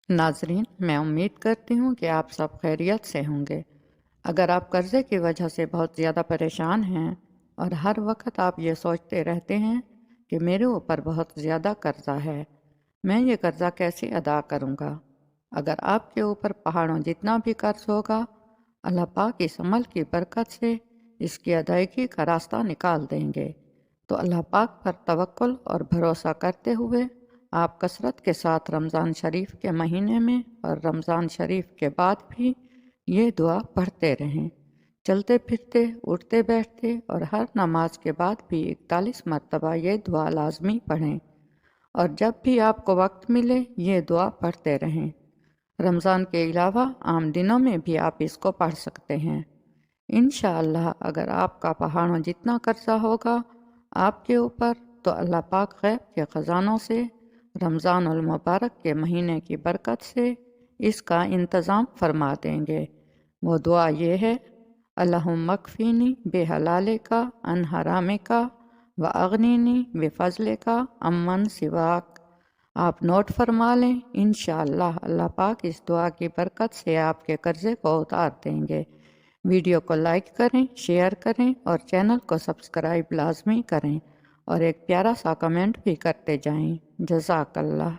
ناظرین، میں امید کرتی ہوں کہ آپ سب خیریت سے ہوں گے۔ اگر آپ قرضے کی وجہ سے بہت زیادہ پریشان ہیں اور ہر وقت آپ یہ سوچتے رہتے ہیں کہ میرے اوپر بہت زیادہ قرضہ ہے، میں یہ قرضہ کیسے ادا کروں گا؟ اگر آپ کے اوپر پہاڑوں جتنا بھی قرض ہوگا، اللہ پاک اس عمل کی برکت سے اس کی ادائیگی کا راستہ نکال دیں گے۔ تو اللہ پاک پر توکل اور بھروسہ کرتے ہوئے آپ کثرت کے ساتھ رمضان شریف کے مہینے میں اور رمضان شریف کے بعد بھی یہ دعا پڑھتے رہیں۔ چلتے پھرتے، اٹھتے بیٹھتے اور ہر نماز کے بعد بھی 41 مرتبہ یہ دعا لازمی پڑھیں، اور جب بھی آپ کو وقت ملے یہ دعا پڑھتے رہیں۔ رمضان کے علاوہ عام دنوں میں بھی آپ اس کو پڑھ سکتے ہیں۔ انشاءاللہ اگر آپ کا پہاڑوں جتنا قرضہ ہوگا آپ کے اوپر، تو اللہ پاک غیب کے خزانوں سے رمضان المبارک کے مہینے کی برکت سے اس کا انتظام فرما دیں گے۔ وہ دعا یہ ہے: اللہم اکفینی بحلالک عن حرامک واغنینی بفضلک عمن سواک۔ آپ نوٹ فرما لیں، انشاءاللہ اللہ پاک اس دعا کی برکت سے آپ کے قرضے کو اتار دیں گے۔ ویڈیو کو لائک کریں، شیئر کریں اور چینل کو سبسکرائب لازمی کریں، اور ایک پیارا سا کمنٹ بھی کرتے جائیں۔ جزاک اللہ۔